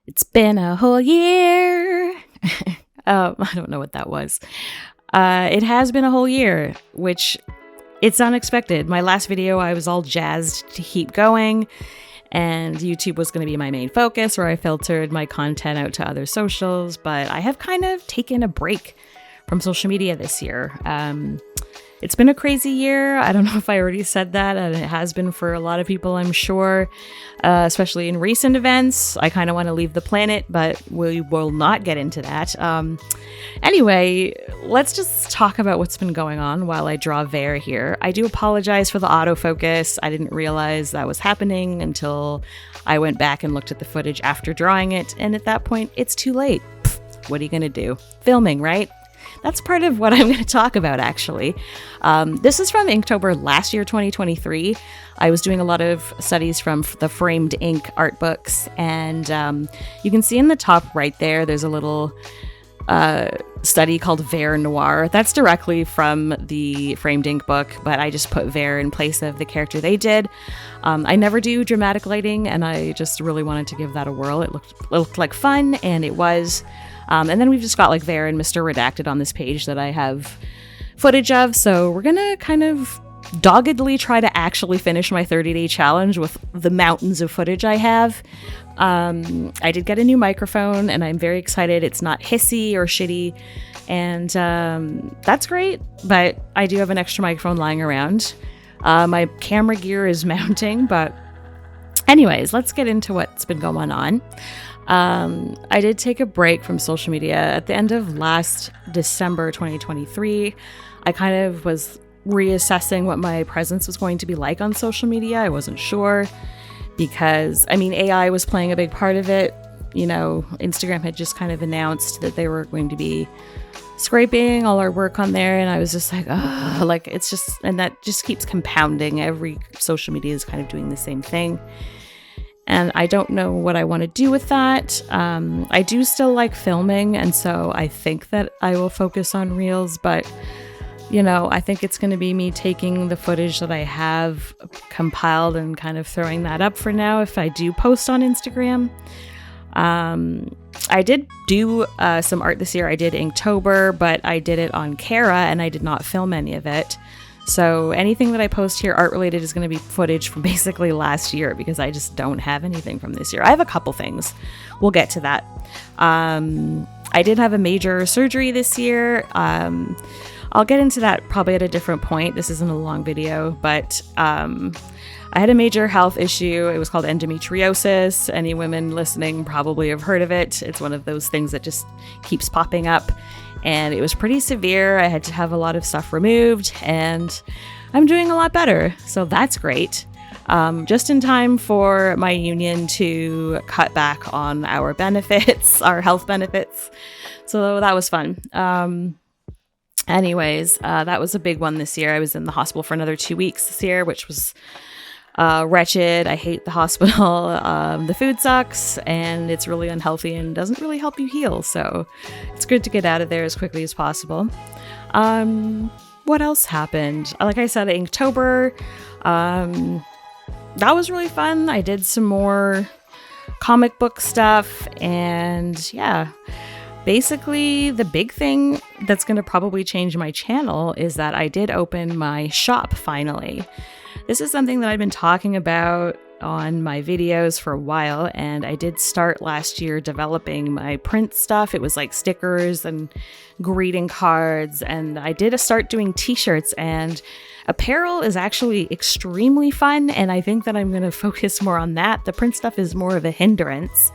It's been a whole year. I don't know what that was. It has been a whole year, which it's unexpected. My last video, I was all jazzed to keep going, and YouTube was going to be my main focus, where I filtered my content out to other socials, but I have kind of taken a break from social media this year. It's been a crazy year. I don't know if I already said that, and it has been for a lot of people, I'm sure, especially in recent events. I kind of want to leave the planet, but we will not get into that. Anyway, let's just talk about what's been going on while I draw Vare here. I do apologize for the autofocus. I didn't realize that was happening until I went back and looked at the footage after drawing it, and at that point, it's too late. Pfft, what are you going to do? Filming, right? That's part of what I'm going to talk about, actually. This is from Inktober last year, 2023. I was doing a lot of studies from the framed ink art books, and you can see in the top right there's a little study called Vare Noir. That's directly from the framed ink book, but I just put Vare in place of the character they did. I never do dramatic lighting, and I just really wanted to give that a whirl. It looked like fun, and it was. And then we've just got like Vare and Mr. Redacted on this page that I have footage of. So we're going to kind of doggedly try to actually finish my 30-day challenge with the mountains of footage I have. I did get a new microphone, and I'm very excited. It's not hissy or shitty, and that's great. But I do have an extra microphone lying around. My camera gear is mounting, but anyways, let's get into what's been going on. I did take a break from social media at the end of last December 2023. I kind of was reassessing what my presence was going to be like on social media. I wasn't sure because, AI was playing a big part of it. You know, Instagram had just kind of announced that they were going to be scraping all our work on there, and I was just like, it's just, and that just keeps compounding. Every social media is kind of doing the same thing. And I don't know what I want to do with that. I do still like filming, and so I think that I will focus on Reels, but, I think it's going to be me taking the footage that I have compiled and kind of throwing that up for now if I do post on Instagram. I did do some art this year. I did Inktober, but I did it on Cara, and I did not film any of it. So anything that I post here art related is going to be footage from basically last year because I just don't have anything from this year. I have a couple things. We'll get to that. I did have a major surgery this year. I'll get into that probably at a different point. This isn't a long video, but I had a major health issue. It was called endometriosis. Any women listening probably have heard of it. It's one of those things that just keeps popping up. And it was pretty severe. I had to have a lot of stuff removed, and I'm doing a lot better. So that's great. Just in time for my union to cut back on our benefits, our health benefits. So that was fun. Anyways, that was a big one this year. I was in the hospital for another 2 weeks this year, which was wretched. I hate the hospital. The food sucks, and it's really unhealthy and doesn't really help you heal. So it's good to get out of there as quickly as possible. What else happened? Like I said, Inktober, that was really fun. I did some more comic book stuff, and yeah. Basically, the big thing that's going to probably change my channel is that I did open my shop finally. This is something that I've been talking about on my videos for a while, and I did start last year developing my print stuff. It was like stickers and greeting cards, and I did start doing t-shirts, and apparel is actually extremely fun, and I think that I'm going to focus more on that. The print stuff is more of a hindrance.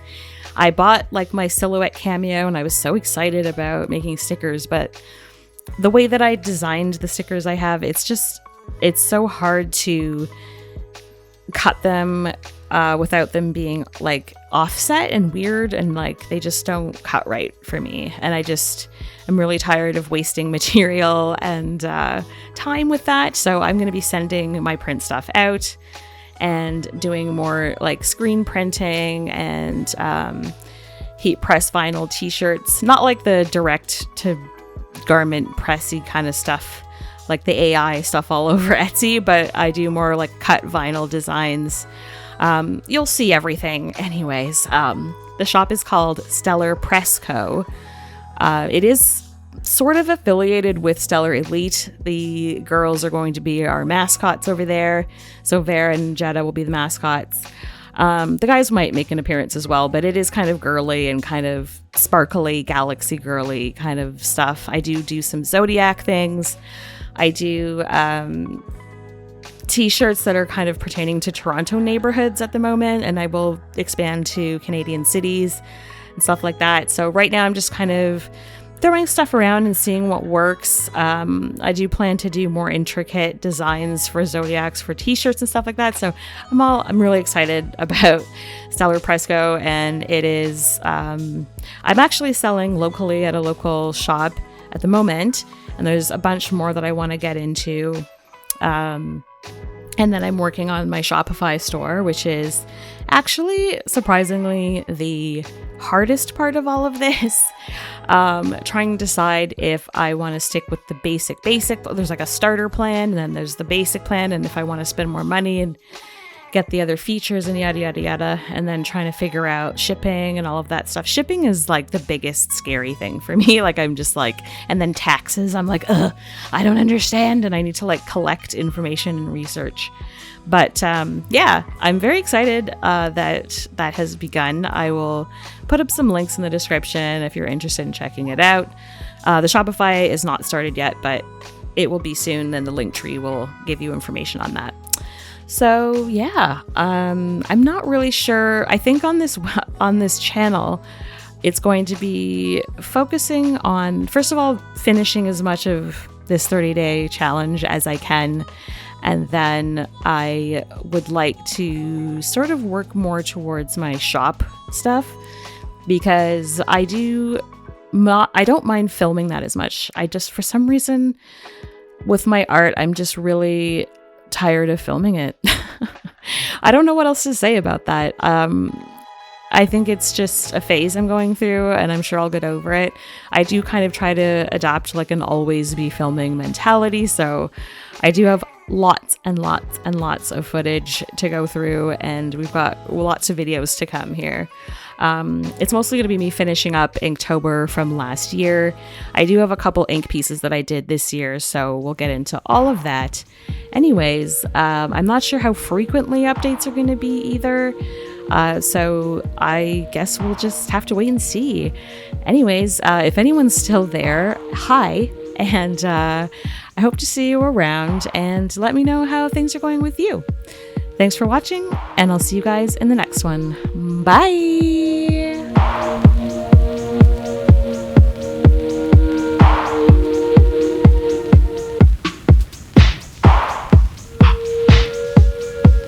I bought like my silhouette cameo, and I was so excited about making stickers, but the way that I designed the stickers I have, it's so hard to cut them without them being like offset and weird, and like they just don't cut right for me. And I'm really tired of wasting material and time with that. So I'm going to be sending my print stuff out and doing more like screen printing and heat press vinyl t-shirts, not like the direct to garment pressy kind of stuff like the AI stuff all over Etsy, but I do more like cut vinyl designs. You'll see everything anyways. The shop is called Stellar Press Co. It is sort of affiliated with Stellar Elite. The girls are going to be our mascots over there. So Vera and Jetta will be the mascots. The guys might make an appearance as well, but it is kind of girly and kind of sparkly, galaxy girly kind of stuff. I do some Zodiac things. I do t-shirts that are kind of pertaining to Toronto neighborhoods at the moment, and I will expand to Canadian cities and stuff like that. So right now I'm just kind of throwing stuff around and seeing what works. I do plan to do more intricate designs for Zodiacs for t-shirts and stuff like that. So I'm really excited about Stellar Presco, and it is I'm actually selling locally at a local shop at the moment, and there's a bunch more that I want to get into. And then I'm working on my Shopify store, which is actually surprisingly the hardest part of all of this. Trying to decide if I want to stick with the basic. There's like a starter plan, and then there's the basic plan, and if I want to spend more money and get the other features and yada yada yada, and then trying to figure out shipping and all of that stuff. Shipping is like the biggest scary thing for me. Like I'm just like, and then taxes, I'm like, I don't understand, and I need to like collect information and research. But yeah, I'm very excited that has begun. I will put up some links in the description if you're interested in checking it out. The Shopify is not started yet, but it will be soon. Then the link tree will give you information on that. So yeah, I'm not really sure. I think on this channel, it's going to be focusing on, first of all, finishing as much of this 30-day challenge as I can. And then I would like to sort of work more towards my shop stuff, because I don't mind filming that as much. I just, for some reason, with my art, I'm just really tired of filming it. I don't know what else to say about that. I think it's just a phase I'm going through, and I'm sure I'll get over it. I do kind of try to adopt like an always be filming mentality, so I do have lots and lots and lots of footage to go through, and we've got lots of videos to come here. It's mostly going to be me finishing up Inktober from last year. I do have a couple ink pieces that I did this year, so we'll get into all of that. Anyways, I'm not sure how frequently updates are going to be either. So I guess we'll just have to wait and see. Anyways, if anyone's still there, hi, and I hope to see you around, and let me know how things are going with you. Thanks for watching, and I'll see you guys in the next one. Bye!